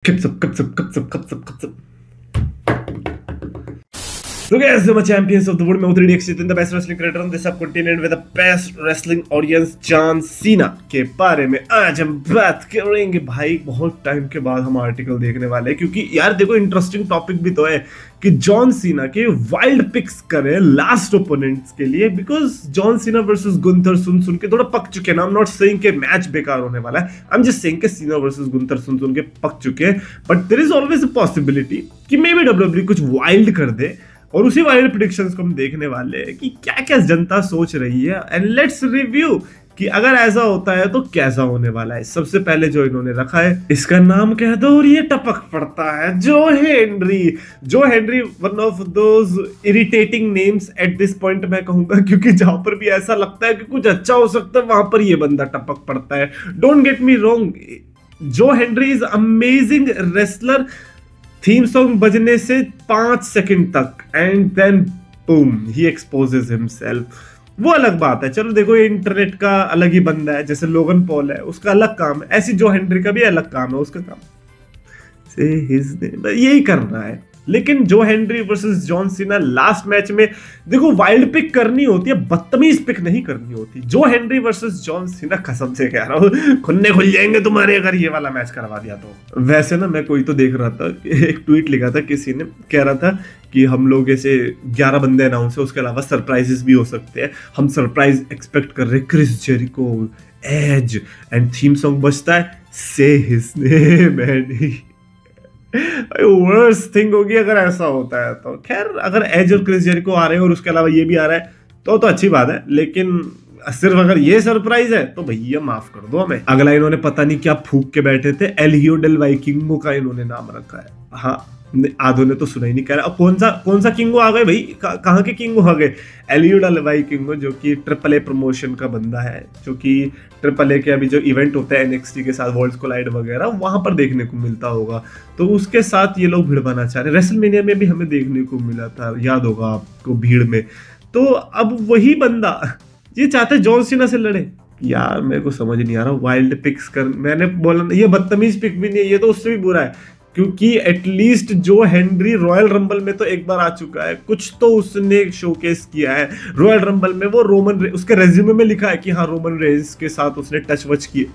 Kip. So guys, I'm a champions of the world. मैं उतरी exit in the best wrestling creator on this subcontinent with the best wrestling audience John Cena के बारे में आज हम बात करेंगे। भाई बहुत टाइम के बाद हम आर्टिकल देखने वाले हैं क्योंकि यार देखो इंटरेस्टिंग टॉपिक भी तो है कि जॉन सीना के वाइल्ड पिक्स करें लास्ट ओपोनेंट्स के लिए, because John Cena versus Gunther सुन के थोड़ा पक चुके हैं। आई एम नॉट सेइंग कि मैच बेकार होने वाला है, आई एम जस्ट सेइंग कि सीना वर्सेस गुंथर सुन के पक चुके हैं, but there is always a possibility कि मे बी डब्ल्यूडब्ल्यूई कुछ वाइल्ड कर दे और उसी वाइल्ड प्रेडिक्शंस को हम देखने वाले हैं कि क्या क्या जनता सोच रही है। एंड लेट्स रिव्यू कि अगर ऐसा होता है तो कैसा होने वाला है। सबसे पहले जो इन्होंने रखा है इसका नाम कह दो और ये टपक पड़ता है, जो Henry one of those irritating names at this point मैं कहूंगा, क्योंकि जहां पर भी ऐसा लगता है कि कुछ अच्छा हो सकता है वहां पर ये बंदा टपक पड़ता है। डोंट गेट मी रॉन्ग, जो Henry is amazing wrestler. Theme song बजने से 5 सेकंड तक and then boom he exposes himself, वो अलग बात है। चलो देखो ये इंटरनेट का अलग ही बंदा है, जैसे लोगन पॉल है उसका अलग काम है, ऐसी जो हेनरी का भी अलग काम है, उसका काम से हिज नेम यही कर रहा है। लेकिन जो हेनरी वर्सेस जॉन सीना लास्ट मैच में देखो वाइल्ड पिक करनी होती है, बदतमीज पिक नहीं करनी होती। जो हेनरी वर्सेस जॉन सीना, कसम से कह रहा हूं खुन्ने खुल जाएंगे तुम्हारे अगर ये वाला मैच करवा दिया तो। वैसे ना मैं कोई तो देख रहा था, एक ट्वीट लिखा था किसी ने, कह रहा था कि हम लोग ऐसे 11 बंदे अनाउंस है, उसके अलावा सरप्राइजेस भी हो सकते हैं। हम सरप्राइज एक्सपेक्ट कर रहे हैं, Chris Jericho, Edge, and theme song बजता है say his name and worst thing होगी अगर ऐसा होता है तो। खैर अगर एज और क्रिस जेरिको आ रहे हैं और उसके अलावा ये भी आ रहा है तो अच्छी बात है, लेकिन सिर्फ अगर ये सरप्राइज है तो भैया माफ कर दो हमें। अगला इन्होंने पता नहीं क्या फूक के बैठे थे, एल हियो डेल वाइकिंगो का इन्होंने नाम रखा है। हाँ आधो ने तो सुना ही नहीं, कह रहा कौन सा किंगो आ गए भाई, कहाँ के किंगो आ गए। एलियो डेल वाइकिंगो जो कि ट्रिपल ए प्रमोशन का बंदा है, जो कि ट्रिपल ए के अभी जो इवेंट होता है एनएक्सटी के साथ वर्ल्ड्स कोलाइड वगैरह वहां पर देखने को मिलता होगा, तो उसके साथ ये लोग भिड़वाना चाह रहे। रेसलमेनिया में भी हमें देखने को मिला था, याद होगा आपको, भीड़ में। तो अब वही बंदा ये चाहते जॉन सीना से लड़े। यार मेरे को समझ नहीं आ रहा वाइल्ड पिक्स कर, मैंने बोला ये बदतमीज पिक भी नहीं है, ये तो उससे भी बुरा है, क्योंकि एटलीस्ट जो हेनरी रॉयल रंबल में तो एक बार आ चुका है, कुछ तो उसने शोकेस किया है रॉयल रंबल में। वो उसके रेज्यूमे में लिखा है कि हाँ रोमन रेंज के साथ उसने टच वच किए,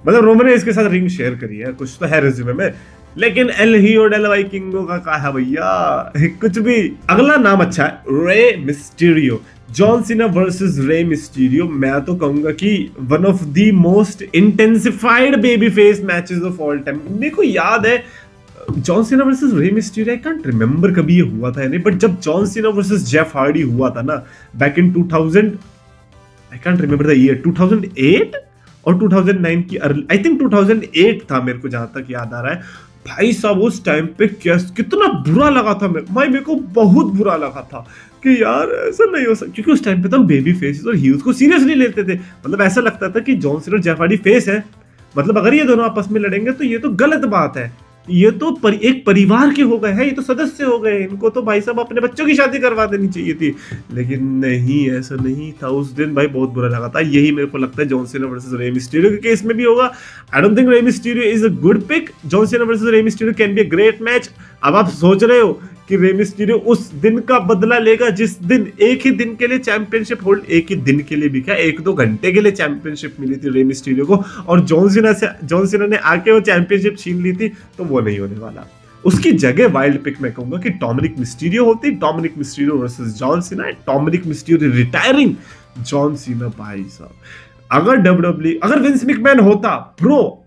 मतलब रोमन रेंज के साथ रिंग शेयर करी है, कुछ तो है रेज्यूमे में। लेकिन एल हियो डेल वाइकिंगो का कहा है भैया कुछ भी। अगला नाम अच्छा है, Rey Mysterio. John Cena versus Rey Mysterio, मैं तो कहूंगा कि one of the most intensified baby face matches of all time. मेरे को याद है John Cena versus Rey Mysterio, I can't remember कभी ये हुआ था या नहीं, बट जब John Cena versus Jeff Hardy हुआ था ना back in 2000, I can't remember the year, 2008 और 2009 की अर्ली, आई थिंक 2008 था मेरे को जहां तक याद आ रहा है। भाई साहब उस टाइम पे कितना बुरा लगा था मेरे को बहुत बुरा लगा था कि यार ऐसा नहीं हो सकता, क्योंकि उस टाइम पे तो हम बेबी फेसेस और हील्स को सीरियसली लेते थे। मतलब ऐसा लगता था कि जॉन सीना और जेफ हार्डी फेस है, मतलब अगर ये दोनों आपस में लड़ेंगे तो ये तो गलत बात है, ये तो एक परिवार के हो गए हैं, ये तो सदस्य हो गए, इनको तो भाई साहब अपने बच्चों की शादी करवा देनी चाहिए थी। लेकिन नहीं, ऐसा नहीं था उस दिन। भाई बहुत बुरा लगा था। यही मेरे को लगता है John Cena versus Rey Mysterio के केस में भी होगा। I don't think Rey Mysterio is a good pick. John Cena versus Rey Mysterio can be a great match. अब आप सोच रहे हो कि रे मिस्टीरियो उस दिन का बदला लेगा जिस दिन एक ही दिन के लिए चैंपियनशिप होल्ड, एक ही दिन के लिए भी क्या 1-2 घंटे के लिए चैंपियनशिप मिली थी रे मिस्टीरियो को, और जॉन सीना ने आके वो चैंपियनशिप छीन ली थी, तो वो नहीं होने वाला। उसकी जगह वाइल्ड पिक मैं कहूंगा कि डोमिनिक मिस्टीरियो होती। डोमिनिक मिस्टीरियो वर्सेस जॉन सीना, Dominik Mysterio retiring John Cena. भाई साहब अगर डब्ल्यूडब्ल्यूई, अगर विंस मैकमैन होता ब्रो,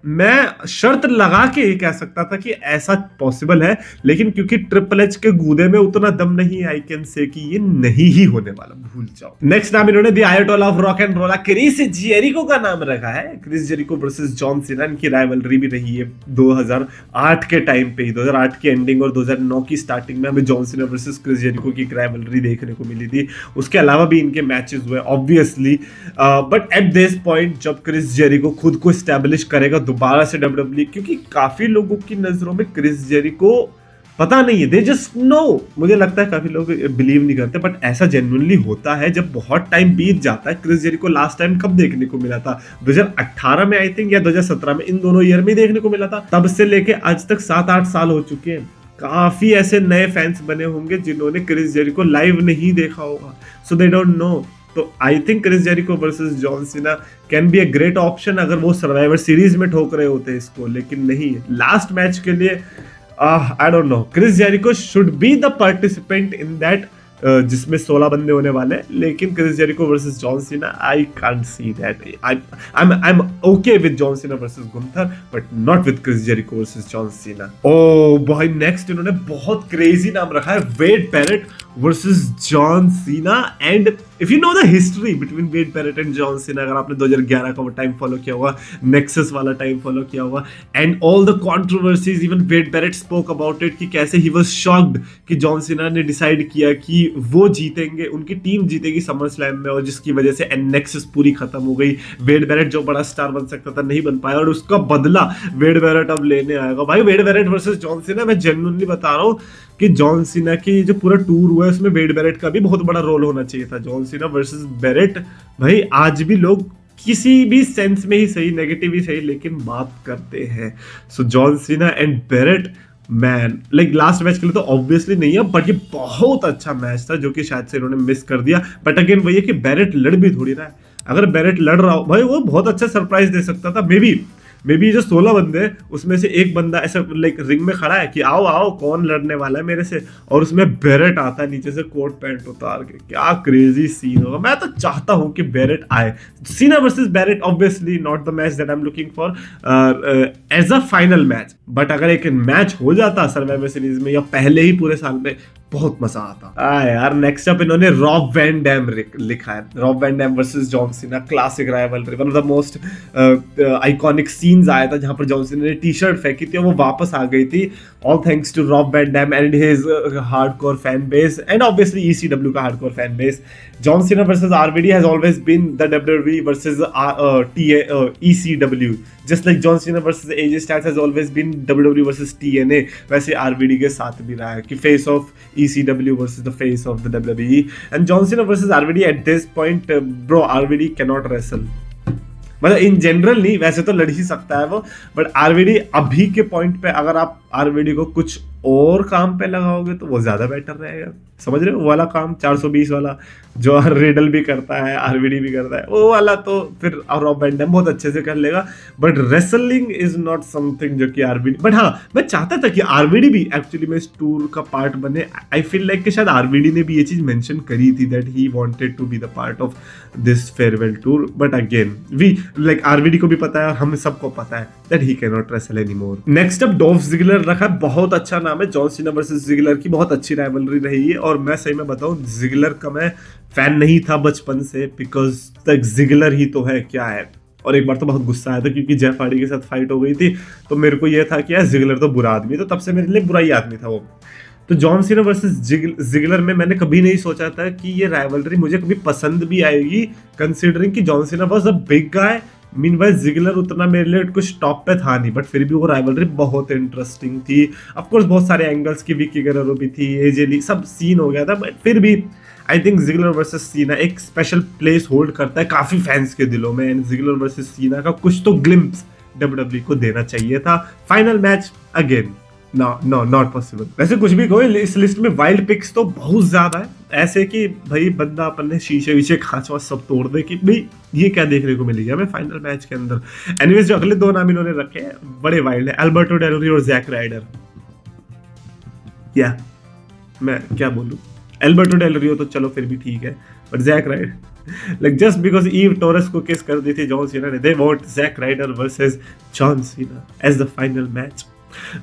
मैं शर्त लगा के ये कह सकता था कि ऐसा पॉसिबल है, लेकिन क्योंकि ट्रिपल एच के गूदे में उतना दम नहीं, आई कैन से कि ये नहीं ही होने वाला, भूल जाओ। नेक्स्ट नाम इन्होंने the Ayatollah of rock and roll Chris Jericho का नाम रखा है। क्रिस जेरिको वर्सेस जॉन सीना, इनकी राइवलरी भी रही है 2008 के टाइम पे ही, 2008 की एंडिंग और 2009 की स्टार्टिंग में हमें John Cena versus Chris Jericho की राइवलरी देखने को मिली थी। उसके अलावा भी इनके मैचेस हुए obviously, but at this point जब क्रिस जेरिको खुद को एस्टैब्लिश करेगा दोबारा से डब्ल्यूडब्ल्यूई, क्योंकि काफी लोगों की नजरों में क्रिस जेरिको पता नहीं है, दे जस्ट नो। मुझे लगता है काफी लोग बिलीव नहीं करते, बट ऐसा जेन्युइनली होता है जब बहुत टाइम बीत जाता है। क्रिस जेरिको लास्ट टाइम कब देखने को मिला था? 2018 में आई थिंक, या 2017 में, इन दोनों ईयर में देखने को मिला था। तब से लेके आज तक 7-8 साल हो चुके हैं। काफी ऐसे नए फैंस बने होंगे जिन्होंने क्रिस जेरिको लाइव नहीं देखा होगा, सो दे डोंट नो। तो I think Chris Jericho versus John Cena can be a great option अगर वो सर्वाइवर सीरीज में ठोक रहे होते इसको, लेकिन नहीं। लास्ट मैच के लिए I don't know, Chris Jericho should be the participant in that, जिसमें 16 बंदे होने वाले हैं। लेकिन Chris Jericho versus John Cena, I can't see that. I am okay with John Cena versus Gunther, but not with Chris Jericho versus John Cena. ओ भाई, next इन्होंने बहुत क्रेजी नाम रखा है, Wade Barrett versus John Cena. And if you know the history between Wade Barrett and John Cena, अगर आपने 2011 का वो टाइम फॉलो किया होगा, नेक्सस वाला टाइम फॉलो किया होगा, and all the controversies, even Wade Barrett spoke about it कि कैसे ही वाज शॉक्ड कि जॉन सीना ने डिसाइड किया कि वो जीतेंगे, उनकी टीम जीतेगी समर स्लैम में, और जिसकी वजह से नेक्सस पूरी खत्म हो गई। वेड बैरेट जो बड़ा स्टार बन सकता था नहीं बन पाया, और उसका बदला वेड बैरेट अब लेने आएगा। भाई वेड बैरेट वर्सेस जॉन सीना, मैं जेन्युइनली बता रहा हूँ कि जॉन सीना की जो पूरा टूर हुआ है उसमें वेड बैरेट का भी बहुत बड़ा रोल होना चाहिए था। जॉन सीना वर्सेस बैरेट, भाई आज भी लोग किसी भी सेंस में ही सही, नेगेटिव ही सही, लेकिन बात करते हैं। So John Cena and Barrett, man, like last match के लिए तो ऑब्वियसली नहीं है, बट ये बहुत अच्छा मैच था जो कि शायद से इन्होंने मिस कर दिया। बट अगेन वही है कि बैरेट लड़ भी थोड़ी रहा है। अगर बैरेट लड़ रहा हो भाई, वो बहुत अच्छा सरप्राइज दे सकता था। मे बी जो 16 बंदे हैं उसमें से एक बंदा ऐसा लाइक रिंग में खड़ा है कि आओ आओ कौन लड़ने वाला है मेरे से, और उसमें बैरेट आता है नीचे से कोट पैंट उतार के। क्या क्रेजी सीन होगा। मैं तो चाहता हूं कि बैरेट आए। Cena versus Barrett, obviously not the match that I am looking for as a final match, but अगर एक मैच हो जाता सर्वाइवर सीरीज में या पहले ही पूरे साल में, बहुत मजा आता। यार नेक्स्ट अप इन्होंने रॉब वैन डैम लिखा है। Rob Van Dam versus John Cena, classic rivalry, one of the most iconic scenes आया था जहां पर जॉन सीना ने टी शर्ट फेंकी थी और वो वापस आ गई थी, all thanks to Rob Van Dam and his hardcore fan base, and obviously ECW का hardcore fan base. John Cena versus RVD has always been the WWE versus ECW, just like John Cena versus AJ Styles has always been WWE versus TNA, वैसे RVD के साथ भी रहा है कि face of ECW versus the face of the WWE, and John Cena versus RVD at this point, bro, RVD cannot wrestle। मतलब in general नहीं, वैसे तो लड़ ही सकता है वो, बट RVD अभी के पॉइंट पे अगर आप RVD को कुछ और काम पे लगाओगे तो वो ज्यादा बेटर रहेगा। समझ रहे हो? वो वाला काम 420 वाला जो रिडल भी करता है, RVD भी करता है, वो वाला तो फिर रॉब वैन डैम बहुत अच्छे से कर लेगा, but wrestling is not something जो कि RVD। बट हाँ, मैं चाहता था कि RVD भी एक्चुअली में इस टूर का पार्ट बने। आई फील लाइक कि शायद RVD ने भी ये चीज मेंशन करी थी that he wanted to be the part of this farewell tour, but again we like RVD को भी पता है, हम सबको पता है that he cannot wrestle anymore. Next up Dolph Ziggler रखा, बहुत अच्छा नाम है। जॉन सीना वर्सेस जिगलर की बहुत अच्छी राइवलरी रही है, और मैं सही में बताऊं जिगलर का मैं फैन नहीं था बचपन से, बिकॉज तक जिगलर ही तो है क्या है। और एक बार तो बहुत गुस्सा आया था क्योंकि जेफ हार्डी के साथ फाइट हो गई थी, तो मेरे को यह था कि यार जिगलर तो बुरा आदमी, तो तब से मेरे लिए बुरा ही आदमी था वो। तो जॉन सीना वर्सेस जिगलर में मैंने कभी नहीं सोचा था कि ये राइवलरी मुझे कभी पसंद भी आएगी, कंसीडरिंग कि John Cena was a big guy, meanwhile Ziggler उतना मेरे लिए कुछ टॉप पे था नहीं, बट फिर भी वो राइवलरी बहुत इंटरेस्टिंग थी। ऑफ कोर्स बहुत सारे एंगल्स की, विकी गेरेरो भी थी, एजे ली, सब सीन हो गया था, बट फिर भी आई थिंक जिगलर वर्सेस सीना एक स्पेशल प्लेस होल्ड करता है काफी फैंस के दिलों में, एंड जिगलर वर्सेस सीना का कुछ तो ग्लिम्प्स WWE को देना चाहिए था। Final match again no not possible. वैसे कुछ भी कहो, इस लिस्ट में वाइल्ड पिक्स तो बहुत ज्यादा है, ऐसे कि भाई बंदा अपन ने शीशे वीशे खांच वाच सब तोड़ दे कि भाई ये क्या देखने को मिलेगा हमें फाइनल मैच के अंदर। एनीवेज जो अगले दो नाम इन्होंने रखे हैं बड़े वाइल्ड है, अल्बर्टो डेल रियो और जैक राइडर। या मैं क्या बोलूं, अल्बर्टो डेल रियो तो चलो फिर भी ठीक है, but Zack Ryder like just because Eve Torres को किस कर दी थी जॉन सीना ने, they want Zack Ryder versus John Cena as the final match।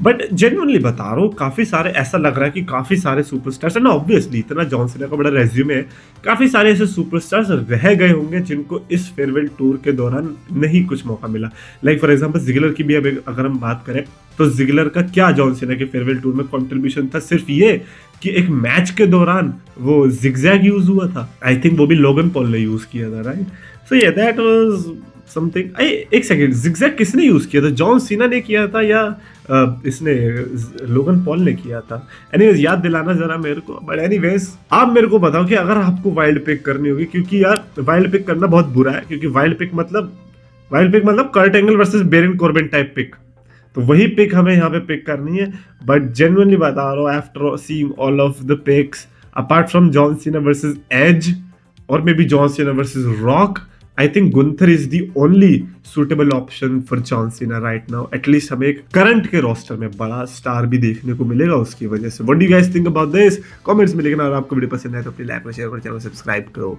But genuinely बता रहा हूँ, काफी सारे ऐसा लग रहा है कि काफी सारे सुपरस्टार्स एंड ऑब्वियसली इतना जॉन सीना का बड़ा रेज्यूमे है, काफी सारे ऐसे सुपरस्टार्स रह गए होंगे जिनको इस फेयरवेल टूर के दौरान नहीं कुछ मौका मिला। लाइक फॉर एग्जांपल जिगलर की भी अगर हम बात करें तो जिगलर का क्या जॉन सीना के फेयरवेल टूर में कंट्रीब्यूशन था, सिर्फ ये कि एक मैच के दौरान वो जिगजैग यूज हुआ था, आई थिंक वो भी लोगन पॉल ने यूज किया था, राइट। सो ये दैट वाज समथिंग। एक सेकंड, जिगजैग किसने यूज किया था, जॉन सीना ने किया था या इसने लोगन पॉल ने किया था। एनीवेज याद दिलाना जरा मेरे को। बट एनीवेज आप मेरे को बताओ कि अगर आपको वाइल्ड पिक करनी होगी, क्योंकि यार वाइल्ड पिक करना बहुत बुरा है, क्योंकि वाइल्ड पिक मतलब Kurt Angle versus Baron Corbin type pick, तो वही पिक हमें यहाँ पे पिक करनी है। बट जेन्युइनली बता रहा हूँ, after seeing all of the pics apart from John Cena versus Edge और maybe John Cena versus Rock, I think Gunther is the only suitable option for John Cena right now. At least हमें एक current के roster में बड़ा star भी देखने को मिलेगा उसकी वजह से। What do you guys think about this? Comments में लिखना। और आपको वीडियो पसंद है तो प्लीज लाइक और शेयर और चैनल सब्सक्राइब करो।